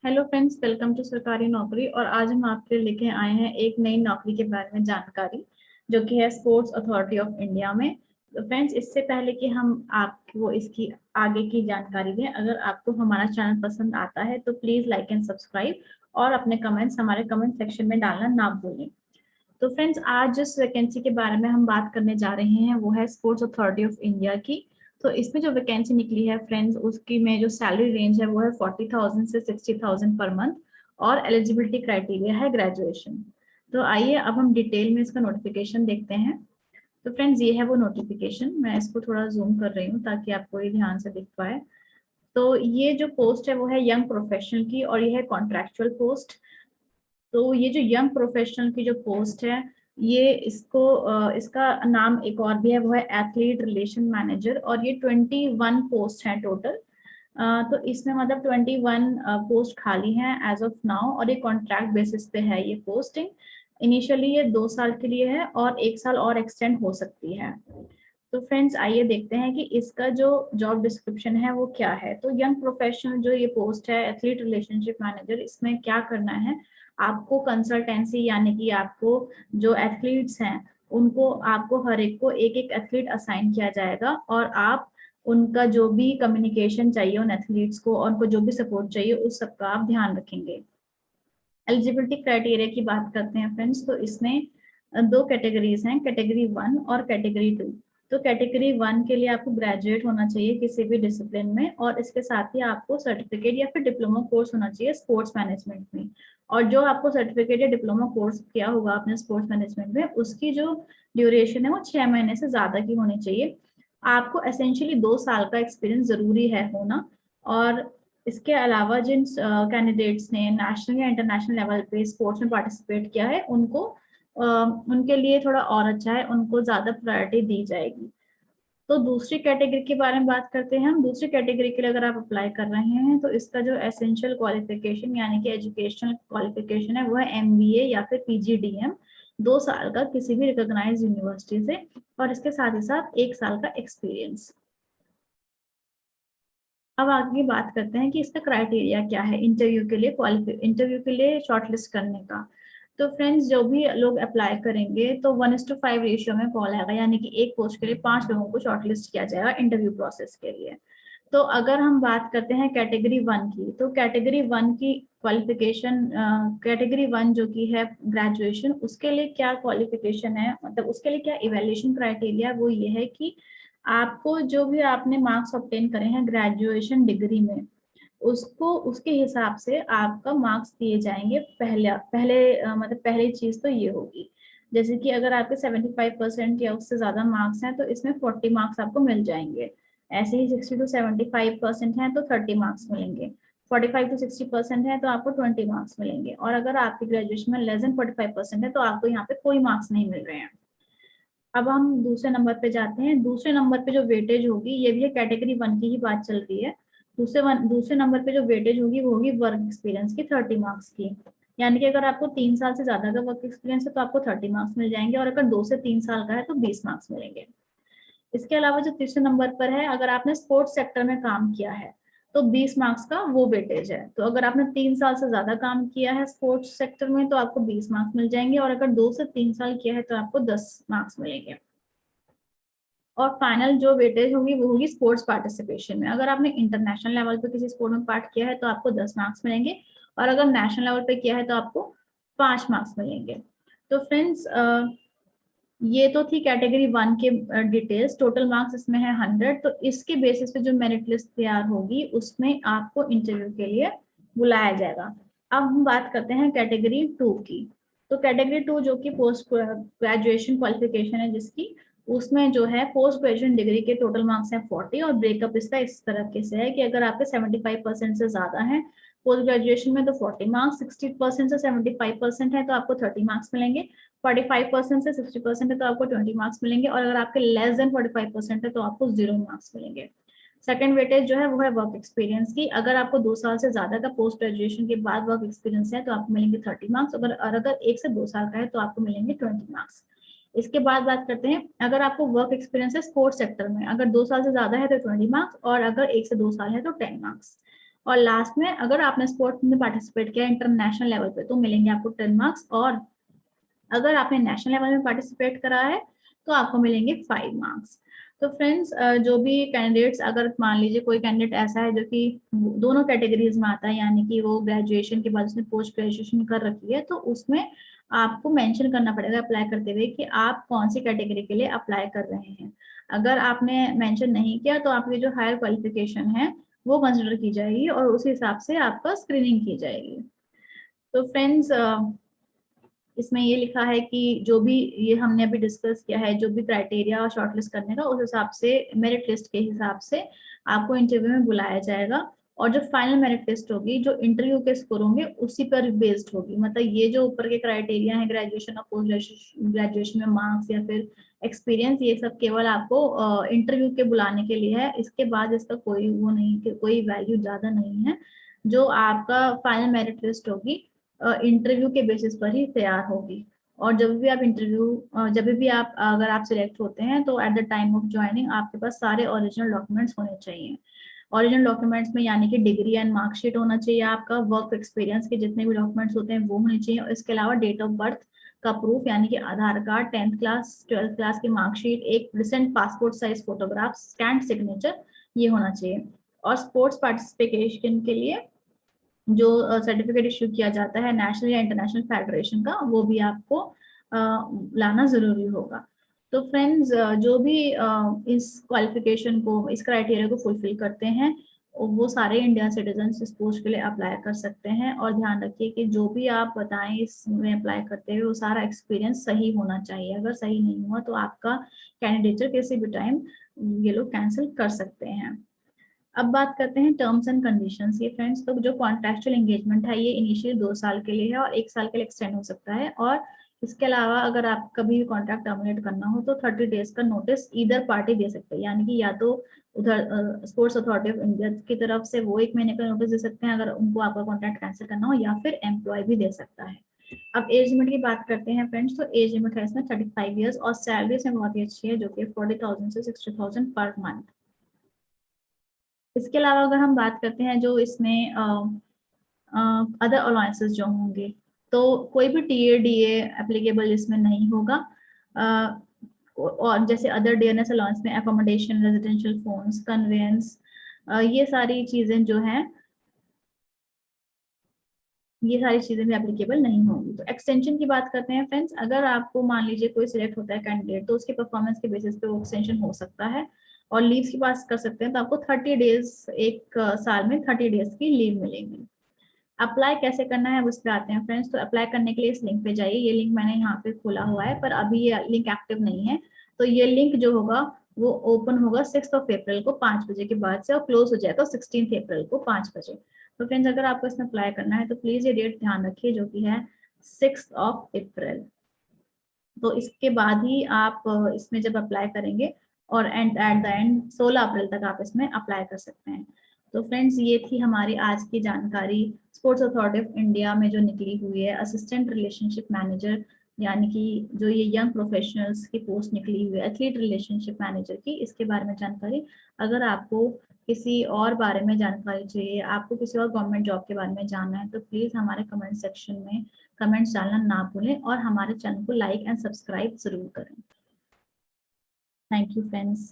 Hello friends, welcome to सरकारी नौकरी। और आज हम आपके लिए लेके आए हैं एक नई नौकरी के बारे में जानकारी, जो कि है स्पोर्ट्स अथॉरिटी ऑफ इंडिया में। तो फ्रेंड्स, इससे पहले कि हम आपको इसकी आगे की जानकारी दें, अगर आपको हमारा चैनल पसंद आता है तो प्लीज लाइक एंड सब्सक्राइब और अपने कमेंट्स हमारे कमेंट सेक्शन में डालना ना भूलें। तो फ्रेंड्स, आज जिस वैकेंसी के बारे में हम बात करने जा रहे हैं वो है स्पोर्ट्स अथॉरिटी ऑफ इंडिया की। तो इसमें जो वैकेंसी निकली है फ्रेंड्स, उसकी में जो सैलरी रेंज है वो है 40,000 से 60,000 पर मंथ, और एलिजिबिलिटी क्राइटेरिया है ग्रेजुएशन। तो आइए अब हम डिटेल में इसका नोटिफिकेशन देखते हैं। तो फ्रेंड्स, ये है वो नोटिफिकेशन। मैं इसको थोड़ा जूम कर रही हूँ ताकि आपको ये ध्यान से दिख पाए। तो ये जो पोस्ट है वो है यंग प्रोफेशनल की, और ये है कॉन्ट्रैक्चुअल पोस्ट। तो ये जो यंग प्रोफेशनल की जो पोस्ट है, ये इसका नाम एक और भी है, वो है एथलीट रिलेशन मैनेजर, और ये 21 पोस्ट हैं टोटल। तो इसमें मतलब 21 पोस्ट खाली हैं एज ऑफ नाउ, और ये कॉन्ट्रैक्ट बेसिस पे है ये पोस्टिंग। इनिशियली ये 2 साल के लिए है और 1 साल और एक्सटेंड हो सकती है। तो फ्रेंड्स, आइए देखते हैं कि इसका जो जॉब डिस्क्रिप्शन है वो क्या है। तो यंग प्रोफेशनल जो ये पोस्ट है एथलीट रिलेशनशिप मैनेजर, इसमें क्या करना है, आपको कंसल्टेंसी यानी कि आपको जो एथलीट्स हैं उनको, आपको हर एक को एक एक एथलीट असाइन किया जाएगा, और आप उनका जो भी कम्युनिकेशन चाहिए उन एथलीट्स को, और उनको जो भी सपोर्ट चाहिए उस सबका आप ध्यान रखेंगे। एलिजिबिलिटी क्राइटेरिया की बात करते हैं फ्रेंड्स, तो इसमें दो कैटेगरीज हैं, कैटेगरी 1 और कैटेगरी 2। तो कैटेगरी 1 के लिए आपको ग्रेजुएट होना चाहिए किसी भी डिसिप्लिन में, और इसके साथ ही आपको सर्टिफिकेट या फिर डिप्लोमा कोर्स होना चाहिए स्पोर्ट्स मैनेजमेंट में। और जो आपको सर्टिफिकेट या डिप्लोमा कोर्स किया होगा आपने स्पोर्ट्स मैनेजमेंट में, उसकी जो ड्यूरेशन है वो 6 महीने से ज्यादा की होनी चाहिए। आपको एसेंशियली 2 साल का एक्सपीरियंस जरूरी है होना। और इसके अलावा जिन कैंडिडेट्स ने नेशनल या इंटरनेशनल लेवल पे स्पोर्ट्स में पार्टिसिपेट किया है, उनको उनके लिए थोड़ा और अच्छा है, उनको ज्यादा प्रायोरिटी दी जाएगी। तो दूसरी कैटेगरी के बारे में बात करते हैं हम। दूसरी कैटेगरी के लिए अगर आप अप्लाई कर रहे हैं तो इसका जो एसेंशियल क्वालिफिकेशन यानी कि एजुकेशनल क्वालिफिकेशन है वो है एमबीए या फिर पीजीडीएम, 2 साल का किसी भी रिकॉग्नाइज्ड यूनिवर्सिटी से, और इसके साथ ही साथ 1 साल का एक्सपीरियंस। अब आगे बात करते हैं कि इसका क्राइटेरिया क्या है इंटरव्यू के लिए शॉर्टलिस्ट करने का। तो फ्रेंड्स, जो भी लोग अप्लाई करेंगे तो 1:5 रेशियो में कॉल आएगा, यानी कि एक पोस्ट के लिए 5 लोगों को शॉर्टलिस्ट किया जाएगा इंटरव्यू प्रोसेस के लिए। तो अगर हम बात करते हैं कैटेगरी 1 की, तो कैटेगरी 1 की क्वालिफिकेशन, कैटेगरी 1 जो की है ग्रेजुएशन, उसके लिए क्या क्वालिफिकेशन है, मतलब उसके लिए क्या इवेल्युएशन क्राइटेरिया, वो ये है कि आपको जो भी आपने मार्क्स ऑब्टेन करे हैं ग्रेजुएशन डिग्री में, उसको उसके हिसाब से आपका मार्क्स दिए जाएंगे। मतलब पहली चीज तो ये होगी, जैसे कि अगर आपके 75% या उससे ज्यादा मार्क्स हैं तो इसमें 40 मार्क्स आपको मिल जाएंगे। ऐसे ही 60 to 75% है तो 30 मार्क्स मिलेंगे। 45 to 60% है तो आपको 20 मार्क्स मिलेंगे। और अगर आपकी ग्रेजुएशन में लेस देन 45% है तो आपको यहाँ पे कोई मार्क्स नहीं मिल रहे हैं। अब हम दूसरे नंबर पे जाते हैं। दूसरे नंबर पे जो वेटेज होगी, ये भी कैटेगरी 1 की ही बात चल रही है। दूसरे नंबर पे जो वेटेज होगी वो होगी वर्क एक्सपीरियंस की, 30 मार्क्स की। यानी कि अगर आपको 3 साल से ज्यादा का वर्क एक्सपीरियंस है तो आपको 30 मार्क्स मिल जाएंगे, और अगर 2 से 3 साल का है तो 20 मार्क्स मिलेंगे। इसके अलावा जो तीसरे नंबर पर है, अगर आपने स्पोर्ट्स सेक्टर में काम किया है तो 20 मार्क्स का वो वेटेज है। तो अगर आपने 3 साल से ज्यादा काम किया है स्पोर्ट्स सेक्टर में तो आपको 20 मार्क्स मिल जाएंगे, और अगर 2 से 3 साल किया है तो आपको 10 मार्क्स मिलेंगे। और फाइनल जो वेटेज होगी वो होगी स्पोर्ट्स पार्टिसिपेशन में। अगर आपने इंटरनेशनल लेवल पे किसी स्पोर्ट में पार्ट किया है तो आपको 10 मार्क्स मिलेंगे, और अगर नेशनल लेवल पे किया है तो आपको 5 मार्क्स मिलेंगे। तो फ्रेंड्स, ये तो थी कैटेगरी 1 के डिटेल्स। टोटल मार्क्स इसमें है 100। तो इसके बेसिस पे जो मेरिट लिस्ट तैयार होगी उसमें आपको इंटरव्यू के लिए बुलाया जाएगा। अब हम बात करते हैं कैटेगरी 2 की। तो कैटेगरी 2 जो कि पोस्ट ग्रेजुएशन क्वालिफिकेशन है जिसकी, उसमें जो है पोस्ट ग्रेजुएशन डिग्री के टोटल मार्क्स हैं 40, और ब्रेकअप इसका इस तरीके से है कि अगर आपके 75% से ज्यादा है पोस्ट ग्रेजुएशन में तो 40 मार्क्स, 60% से 75% है तो आपको 30 मार्क्स मिलेंगे, 45% से 60% है तो आपको 20 मार्क्स मिलेंगे, और अगर आपके लेस देन 45% है तो आपको 0 मार्क्स मिलेंगे। सेकंड वेटेज जो है वो है वर्क एक्सपीरियंस की। अगर आपको 2 साल से ज्यादा का पोस्ट ग्रेजुएशन के बाद वर्क एक्सपीरियंस है तो आपको मिलेंगे 30 मार्क्स, अगर 1 से 2 साल का है तो आपको मिलेंगे 20 मार्क्स। इसके बाद बात करते हैं, अगर आपको वर्क एक्सपीरियंस है स्पोर्ट्स सेक्टर में, अगर 2 साल से ज्यादा है तो 20 मार्क्स, और अगर 1 से 2 साल है तो 10 मार्क्स। और लास्ट में अगर आपने स्पोर्ट्स में पार्टिसिपेट किया इंटरनेशनल लेवल पे तो मिलेंगे आपको 10 मार्क्स, और अगर आपने नेशनल लेवल में पार्टिसिपेट करा है तो आपको मिलेंगे 5 मार्क्स। तो फ्रेंड्स, जो भी कैंडिडेट्स, अगर मान लीजिए कोई कैंडिडेट ऐसा है जो कि दोनों कैटेगरीज में आता है, यानी कि वो ग्रेजुएशन के बाद उसने पोस्ट ग्रेजुएशन कर रखी है, तो उसमें आपको मेंशन करना पड़ेगा अप्लाई करते हुए कि आप कौन सी कैटेगरी के लिए अप्लाई कर रहे हैं। अगर आपने मेंशन नहीं किया तो आपकी जो हायर क्वालिफिकेशन है वो कंसिडर की जाएगी और उस हिसाब से आपका स्क्रीनिंग की जाएगी। तो फ्रेंड्स, इसमें ये लिखा है कि जो भी ये हमने अभी डिस्कस किया है, जो भी क्राइटेरिया शॉर्टलिस्ट करने का, उस हिसाब से मेरिट लिस्ट के हिसाब से आपको इंटरव्यू में बुलाया जाएगा। और जो फाइनल मेरिट लिस्ट होगी, जो इंटरव्यू के स्कोर होंगे उसी पर बेस्ड होगी। मतलब ये जो ऊपर के क्राइटेरिया है, ग्रेजुएशन और पोस्ट ग्रेजुएशन में मार्क्स या फिर एक्सपीरियंस, ये सब केवल आपको इंटरव्यू के बुलाने के लिए है। इसके बाद इसका कोई वो नहीं, कोई वैल्यू ज्यादा नहीं है। जो आपका फाइनल मेरिट लिस्ट होगी इंटरव्यू के बेसिस पर ही तैयार होगी। और जब भी आप अगर आप सिलेक्ट होते हैं तो at the time of joining आपके पास सारे ओरिजिनल डॉक्यूमेंट्स होने चाहिए। ओरिजिनल डॉक्यूमेंट्स में यानी कि डिग्री एंड मार्कशीट होना चाहिए, आपका वर्क एक्सपीरियंस के जितने भी डॉक्यूमेंट्स होते हैं वो होने चाहिए, और इसके अलावा डेट ऑफ बर्थ का प्रूफ यानी कि Aadhaar card, 10th class 12th class की मार्कशीट, एक recent passport size photograph, scan signature, ये होना चाहिए। और स्पोर्ट्स पार्टिसिपेशन के लिए जो सर्टिफिकेट इश्यू किया जाता है नेशनल या इंटरनेशनल फेडरेशन का, वो भी आपको लाना जरूरी होगा। तो फ्रेंड्स, जो भी इस क्वालिफिकेशन को, इस क्राइटेरिया को फुलफिल करते हैं, वो सारे इंडियन सिटीजन इस पोस्ट के लिए अप्लाई कर सकते हैं। और ध्यान रखिए कि जो भी आप बताएं इसमें अप्लाई करते हुए, वो सारा एक्सपीरियंस सही होना चाहिए। अगर सही नहीं हुआ तो आपका कैंडिडेचर किसी भी टाइम ये लोग कैंसिल कर सकते हैं। अब बात करते हैं टर्म्स एंड कंडीशंस। ये फ्रेंड्स, तो जो कॉन्ट्रेक्चुअल एंगेजमेंट है ये इनिशियल 2 साल के लिए है और 1 साल के लिए एक्सटेंड हो सकता है। और इसके अलावा अगर आप कभी भी कॉन्ट्रैक्ट टर्मिनेट करना हो तो 30 डेज का नोटिस ईदर पार्टी दे सकते हैं, यानी कि या तो उधर स्पोर्ट्स अथॉरिटी ऑफ इंडिया की तरफ से वो 1 महीने का नोटिस दे सकते हैं अगर उनको आपका कॉन्ट्रैक्ट कैंसिल करना हो, या फिर एम्प्लॉय भी दे सकता है। अब एज लिमिट की बात करते हैं फ्रेंड्स, तो एज लिमिट है इसमें 35 ईयर्स, और सैलरी इसमें बहुत ही अच्छी है जो कि 40,000 से 60,000 पर मंथ। इसके अलावा अगर हम बात करते हैं जो इसमें अदर अलाउंसेस जो होंगे, तो कोई भी टीए डीए एप्लीकेबल इसमें नहीं होगा। और जैसे अदर डीएनएस अलाउंस में एकोमोडेशन, रेजिडेंशियल फोन्स, कन्वेंस, ये सारी चीजें जो हैं, ये सारी चीजें भी एप्लीकेबल नहीं होंगी। तो एक्सटेंशन की बात करते हैं फ्रेंड्स, अगर आपको मान लीजिए कोई सिलेक्ट होता है कैंडिडेट, तो उसके परफॉर्मेंस के बेसिस पे वो एक्सटेंशन हो सकता है। और लीव्स की बात कर सकते हैं तो आपको 30 डेज, एक साल में 30 डेज की लीव मिलेंगी। अप्लाई कैसे करना है उस पर आते हैं फ्रेंड्स। तो अप्लाई करने के लिए इस लिंक पे जाइए। ये लिंक मैंने यहाँ पे खोला हुआ है, पर अभी ये लिंक एक्टिव नहीं है। तो ये लिंक जो होगा वो ओपन होगा 6 अप्रैल को 5 बजे के बाद से, और क्लोज हो जाएगा 16 अप्रैल को 5 बजे। तो फ्रेंड्स, अगर आपको इसमें अप्लाई करना है तो प्लीज ये डेट ध्यान रखिए जो कि है 6 अप्रैल। तो इसके बाद ही आप इसमें जब अप्लाई करेंगे, और एट द एंड 16 अप्रैल तक आप इसमें अप्लाई कर सकते हैं। तो फ्रेंड्स, ये थी हमारी आज की जानकारी स्पोर्ट्स अथॉरिटी ऑफ इंडिया में जो निकली हुई है असिस्टेंट रिलेशनशिप मैनेजर, यानी कि जो ये यंग प्रोफेशनल्स की पोस्ट निकली हुई है एथलीट रिलेशनशिप मैनेजर की, इसके बारे में जानकारी। अगर आपको किसी और बारे में जानकारी चाहिए, आपको किसी और गवर्नमेंट जॉब के बारे में जानना है, तो प्लीज हमारे कमेंट सेक्शन में कमेंट्स डालना ना भूलें, और हमारे चैनल को लाइक एंड सब्सक्राइब जरूर करें। Thank you friends.